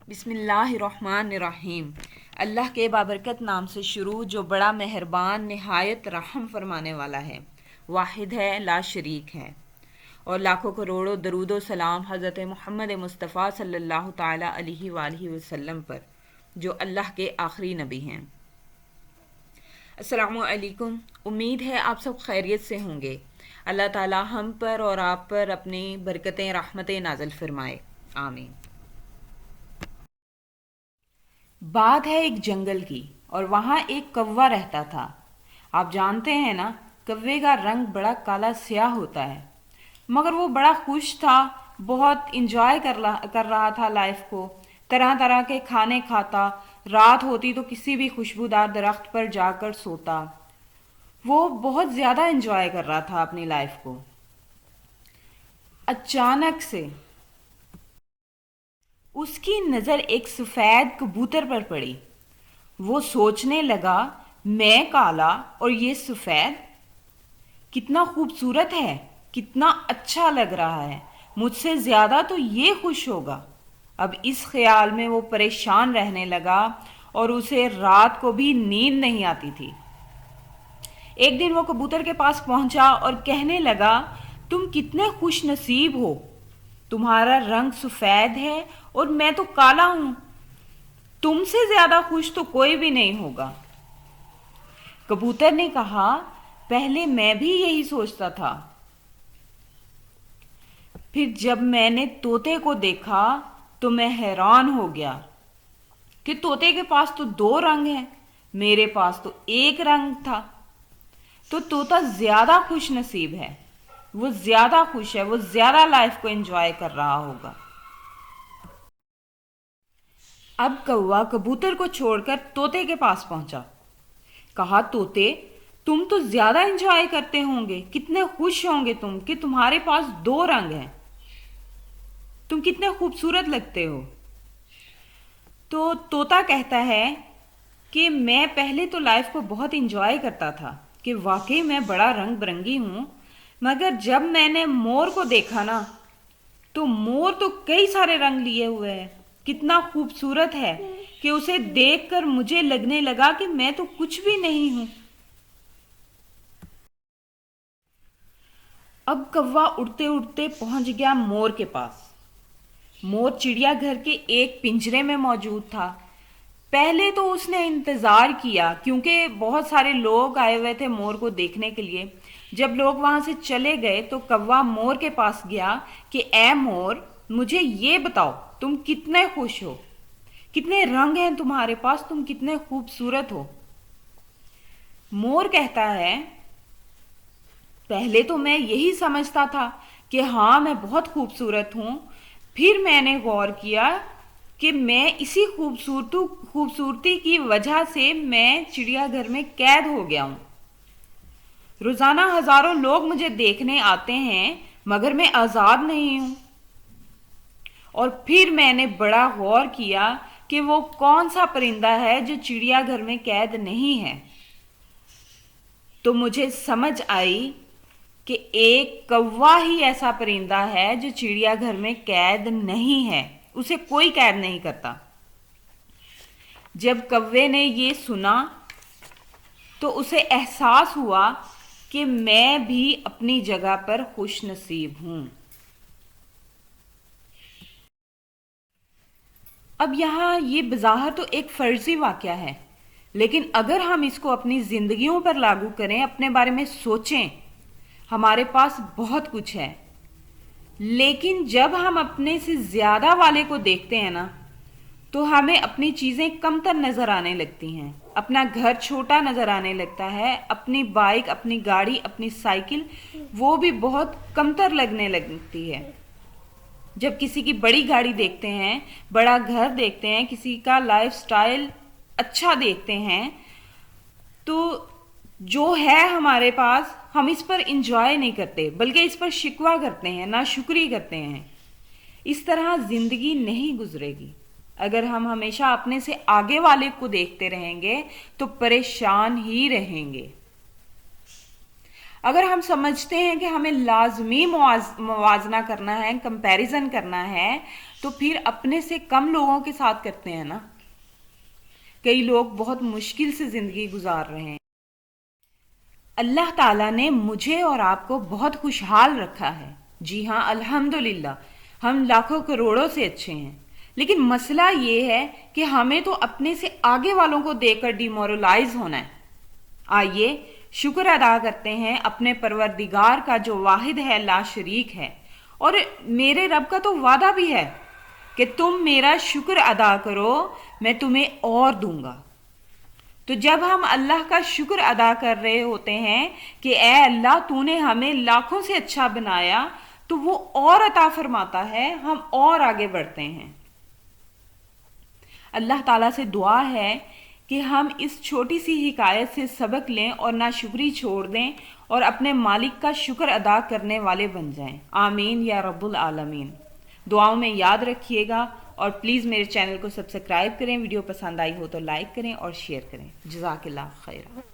بسم اللہ الرحمن الرحیم۔ اللہ کے بابرکت نام سے شروع جو بڑا مہربان نہایت رحم فرمانے والا ہے، واحد ہے، لا شریک ہے، اور لاکھوں کروڑوں درود و سلام حضرت محمد مصطفیٰ صلی اللہ تعالیٰ علیہ وآلہ وسلم پر، جو اللہ کے آخری نبی ہیں۔ السلام علیکم، امید ہے آپ سب خیریت سے ہوں گے۔ اللہ تعالیٰ ہم پر اور آپ پر اپنی برکتیں رحمتیں نازل فرمائے، آمین۔ بات ہے ایک جنگل کی، اور وہاں ایک کوا رہتا تھا۔ آپ جانتے ہیں نا، کوے کا رنگ بڑا کالا سیاہ ہوتا ہے، مگر وہ بڑا خوش تھا، بہت انجوائے کر رہا تھا لائف کو، طرح طرح کے کھانے کھاتا، رات ہوتی تو کسی بھی خوشبودار درخت پر جا کر سوتا۔ وہ بہت زیادہ انجوائے کر رہا تھا اپنی لائف کو۔ اچانک سے اس کی نظر ایک سفید کبوتر پر پڑی۔ وہ سوچنے لگا، میں کالا اور یہ سفید، کتنا خوبصورت ہے، کتنا اچھا لگ رہا ہے، مجھ سے زیادہ تو یہ خوش ہوگا۔ اب اس خیال میں وہ پریشان رہنے لگا اور اسے رات کو بھی نیند نہیں آتی تھی۔ ایک دن وہ کبوتر کے پاس پہنچا اور کہنے لگا، تم کتنے خوش نصیب ہو، تمہارا رنگ سفید ہے اور میں تو کالا ہوں، تم سے زیادہ خوش تو کوئی بھی نہیں ہوگا۔ کبوتر نے کہا، پہلے میں بھی یہی سوچتا تھا، پھر جب میں نے طوطے کو دیکھا تو میں حیران ہو گیا کہ طوطے کے پاس تو 2 رنگ ہیں، میرے پاس تو ایک رنگ تھا۔ تو طوطا زیادہ خوش نصیب ہے، وہ زیادہ خوش ہے، وہ زیادہ لائف کو انجوائے کر رہا ہوگا۔ اب کوا کبوتر کو چھوڑ کر طوطے کے پاس پہنچا۔ کہا، طوطے، تم تو زیادہ انجوائے کرتے ہوں گے، کتنے خوش ہوں گے تم کہ تمہارے پاس 2 رنگ ہیں، تم کتنے خوبصورت لگتے ہو۔ تو طوطا کہتا ہے کہ میں پہلے تو لائف کو بہت انجوائے کرتا تھا کہ واقعی میں بڑا رنگ برنگی ہوں، مگر جب میں نے مور کو دیکھا نا، تو مور تو کئی سارے رنگ لیے ہوئے ہے، کتنا خوبصورت ہے کہ اسے دیکھ کر مجھے لگنے لگا کہ میں تو کچھ بھی نہیں ہوں۔ اب کوا اڑتے اڑتے پہنچ گیا مور کے پاس۔ مور چڑیا گھر کے ایک پنجرے میں موجود تھا۔ پہلے تو اس نے انتظار کیا، کیونکہ بہت سارے لوگ آئے ہوئے تھے مور کو دیکھنے کے لیے۔ جب لوگ وہاں سے چلے گئے تو کوا مور کے پاس گیا کہ اے مور، مجھے یہ بتاؤ، تم کتنے خوش ہو، کتنے رنگ ہیں تمہارے پاس، تم کتنے خوبصورت ہو۔ مور کہتا ہے، پہلے تو میں یہی سمجھتا تھا کہ ہاں میں بہت خوبصورت ہوں، پھر میں نے غور کیا کہ میں اسی خوبصورتی کی وجہ سے میں چڑیا گھر میں قید ہو گیا ہوں۔ روزانہ ہزاروں لوگ مجھے دیکھنے آتے ہیں، مگر میں آزاد نہیں ہوں۔ اور پھر میں نے بڑا غور کیا کہ وہ کون سا پرندہ ہے جو چڑیا گھر میں قید نہیں ہے۔ تو مجھے سمجھ آئی کہ ایک کوا ہی ایسا پرندہ ہے جو چڑیا گھر میں قید نہیں ہے، اسے کوئی قید نہیں کرتا۔ جب کوے نے یہ سنا تو اسے احساس ہوا کہ میں بھی اپنی جگہ پر خوش نصیب ہوں۔ اب یہاں یہ بظاہر تو ایک فرضی واقعہ ہے، لیکن اگر ہم اس کو اپنی زندگیوں پر لاگو کریں، اپنے بارے میں سوچیں، ہمارے پاس بہت کچھ ہے، لیکن جب ہم اپنے سے زیادہ والے کو دیکھتے ہیں نا، تو ہمیں اپنی چیزیں کمتر نظر آنے لگتی ہیں، اپنا گھر چھوٹا نظر آنے لگتا ہے، اپنی بائک، اپنی گاڑی، اپنی سائیکل، وہ بھی بہت کمتر لگنے لگتی ہے۔ جب کسی کی بڑی گاڑی دیکھتے ہیں، بڑا گھر دیکھتے ہیں، کسی کا لائف سٹائل اچھا دیکھتے ہیں، تو جو ہے ہمارے پاس، ہم اس پر انجوائے نہیں کرتے، بلکہ اس پر شکوہ کرتے ہیں، ناشکری کرتے ہیں۔ اس طرح زندگی نہیں گزرے گی۔ اگر ہم ہمیشہ اپنے سے آگے والے کو دیکھتے رہیں گے تو پریشان ہی رہیں گے۔ اگر ہم سمجھتے ہیں کہ ہمیں لازمی موازنہ کرنا ہے، کمپیریزن کرنا ہے، تو پھر اپنے سے کم لوگوں کے ساتھ کرتے ہیں نا۔ کئی لوگ بہت مشکل سے زندگی گزار رہے ہیں۔ اللہ تعالیٰ نے مجھے اور آپ کو بہت خوشحال رکھا ہے، جی ہاں الحمدللہ، ہم لاکھوں کروڑوں سے اچھے ہیں، لیکن مسئلہ یہ ہے کہ ہمیں تو اپنے سے آگے والوں کو دیکھ کر ڈیمورلائز ہونا ہے۔ آئیے شکر ادا کرتے ہیں اپنے پروردگار کا جو واحد ہے، لا شریک ہے، اور میرے رب کا تو وعدہ بھی ہے کہ تم میرا شکر ادا کرو میں تمہیں اور دوں گا۔ تو جب ہم اللہ کا شکر ادا کر رہے ہوتے ہیں کہ اے اللہ تو نے ہمیں لاکھوں سے اچھا بنایا، تو وہ اور عطا فرماتا ہے، ہم اور آگے بڑھتے ہیں۔ اللہ تعالیٰ سے دعا ہے کہ ہم اس چھوٹی سی حکایت سے سبق لیں اور ناشکری چھوڑ دیں اور اپنے مالک کا شکر ادا کرنے والے بن جائیں۔ آمین یا رب العالمین۔ دعاؤں میں یاد رکھیے گا، اور پلیز میرے چینل کو سبسکرائب کریں، ویڈیو پسند آئی ہو تو لائک کریں اور شیئر کریں۔ جزاک اللہ خیر۔